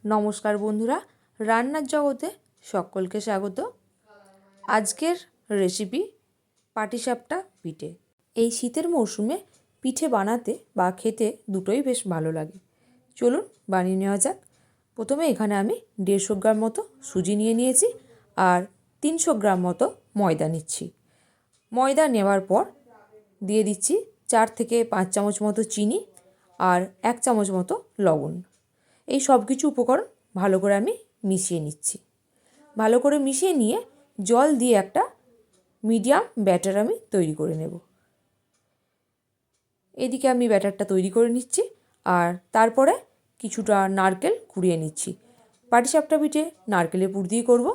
নমস্কার বন্ধুরা, রান্নার জগতে সকলকে স্বাগত। আজকের রেসিপি পাটিসাপটা পিঠে। এই শীতের মরশুমে পিঠে বানাতে বা খেতে দুটোই বেশ ভালো লাগে। চলুন বানিয়ে নেওয়া যাক। প্রথমে এখানে আমি 150 গ্রাম মতো সুজি নিয়ে নিয়েছি আর 300 গ্রাম মতো ময়দা নিচ্ছি। ময়দা নেওয়ার পর দিয়ে দিচ্ছি 4 থেকে 5 চামচ মতো চিনি আর 1 চামচ মতো লবণ। এই সব কিছু উপকরণ ভালো করে আমি মিশিয়ে নিচ্ছি। ভালো করে মিশিয়ে নিয়ে জল দিয়ে একটা মিডিয়াম ব্যাটার আমি তৈরি করে নেব। এদিকে আমি ব্যাটারটা তৈরি করে নিচ্ছি আর তারপরে কিছুটা নারকেল কুড়িয়ে নিচ্ছি। পাটিসাপটা পিঠে নারকেলের পুর দিয়ে করব।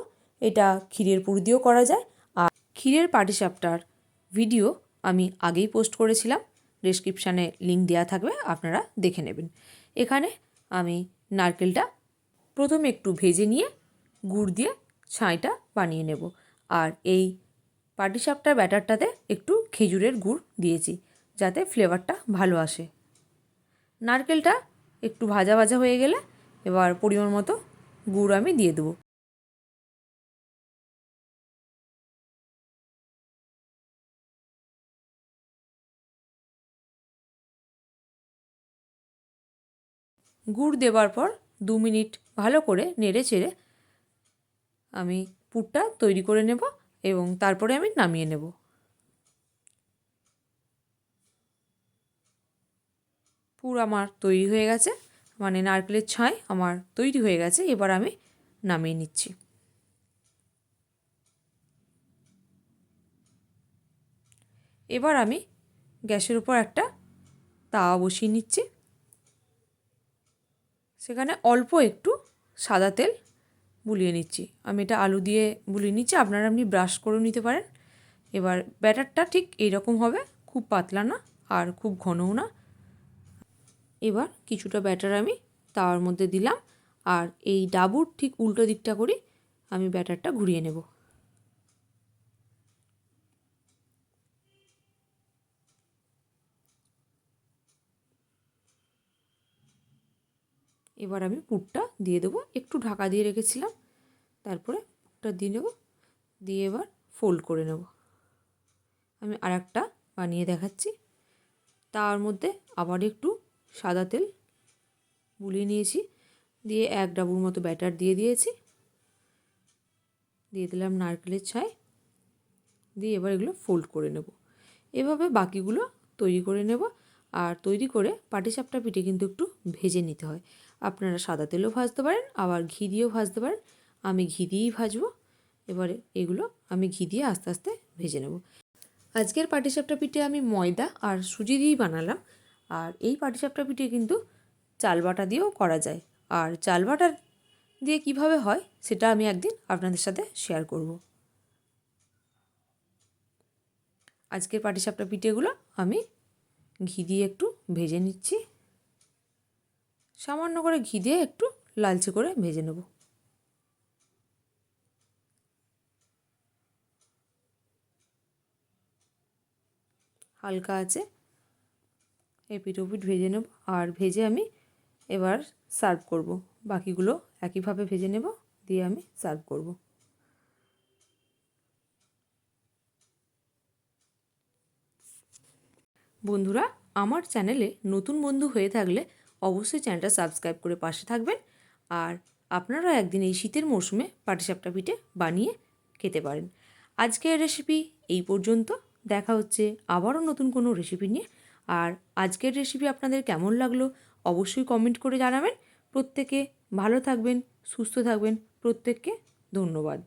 এটা ক্ষীরের পুর দিয়েও করা যায়। আর ক্ষীরের পাটিসাপটার ভিডিও আমি আগেই পোস্ট করেছিলাম, ডেসক্রিপশানে লিঙ্ক দেওয়া থাকবে, আপনারা দেখে নেবেন। এখানে আমি নারকেলটা প্রথমে একটু ভেজে নিয়ে গুড় দিয়ে ছাইটা বানিয়ে নেব। আর এই পাটিসাপটার ব্যাটারটাতে একটু খেজুরের গুড় দিয়েছি যাতে ফ্লেভারটা ভালো আসে। নারকেলটা একটু ভাজা ভাজা হয়ে গেলে এবার পরিমাণ মতো গুড় আমি দিয়ে দেবো। গুড় দেওয়ার পর 2 মিনিট ভালো করে নেড়ে চেড়ে আমি পুরটা তৈরি করে নেব এবং তারপরে আমি নামিয়ে নেব। পুর আমার তৈরি হয়ে গেছে, মানে নারকেলের ছাই আমার তৈরি হয়ে গেছে। এবার আমি নামিয়ে নিচ্ছি। এবার আমি গ্যাসের উপর একটা তাওয়া বসিয়ে নিচ্ছি। সেখানে অল্প একটু সাদা তেল বুলিয়ে নিচ্ছি। আমি এটা আলু দিয়ে বুলিয়ে নিচ্ছি, আপনারা আপনি ব্রাশ করেও নিতে পারেন। এবার ব্যাটারটা ঠিক এইরকম হবে, খুব পাতলা না আর খুব ঘনও না। এবার কিছুটা ব্যাটার আমি তাওয়ার মধ্যে দিলাম আর এই ডাবুর ঠিক উল্টো দিকটা করে আমি ব্যাটারটা ঘুরিয়ে নেব। এবার আমি পুরটা দিয়ে দেবো, একটু ঢাকা দিয়ে রেখেছিলাম, তারপরে পুরটা দিয়ে নেব, দিয়ে এবার ফোল্ড করে নেব। আমি আর একটা বানিয়ে দেখাচ্ছি। তার মধ্যে আবার একটু সাদা তেল বুলিয়ে নিয়েছি, দিয়ে 1 ডাবুর মতো ব্যাটার দিয়ে দিয়েছি, দিয়ে দিলাম নারকেলের ছাই, দিয়ে এবার এগুলো ফোল্ড করে নেব। এভাবে বাকিগুলো তৈরি করে নেব। আর তৈরি করে পাটিসাপটা পিঠে কিন্তু একটু ভেজে নিতে হয়। আপনারা সাদা তেলেও ভাজতে পারেন, আবার ঘি দিয়েও ভাজতে পারেন। আমি ঘি দিয়েই ভাজবো। এবারে এগুলো আমি ঘি দিয়ে আস্তে আস্তে ভেজে নেব। আজকের পাটিসাপটা পিঠে আমি ময়দা আর সুজি দিয়েই বানালাম। আর এই পাটিসাপটা পিঠে কিন্তু চাল বাটা দিয়েও করা যায়। আর চাল বাটা দিয়ে কিভাবে হয় সেটা আমি একদিন আপনাদের সাথে শেয়ার করব। আজকের পাটিসাপটা পিঠেগুলো আমি ঘি দিয়ে একটু ভেজে নিচ্ছি। সামান্য করে ঘি দিয়ে একটু লালচে করে ভেজে নেব। হালকা আছে এপিঠ ওপিঠ ভেজে নেব। আর ভেজে আমি এবার সার্ভ করব। বাকিগুলো একইভাবে ভেজে নেব, দিয়ে আমি সার্ভ করব। বন্ধুরা, আমার চ্যানেলে নতুন বন্ধু হয়ে থাকলে অবশ্যই চ্যানেলটা সাবস্ক্রাইব করে পাশে থাকবেন। আর আপনারা একদিন এই শীতের মরশুমে পাটিসাপটা পিঠে বানিয়ে খেতে পারেন। আজকের রেসিপি এই পর্যন্ত। দেখা হচ্ছে আবারও নতুন কোনো রেসিপি নিয়ে। আর আজকের রেসিপি আপনাদের কেমন লাগলো অবশ্যই কমেন্ট করে জানাবেন। প্রত্যেকে ভালো থাকবেন, সুস্থ থাকবেন। প্রত্যেককে ধন্যবাদ।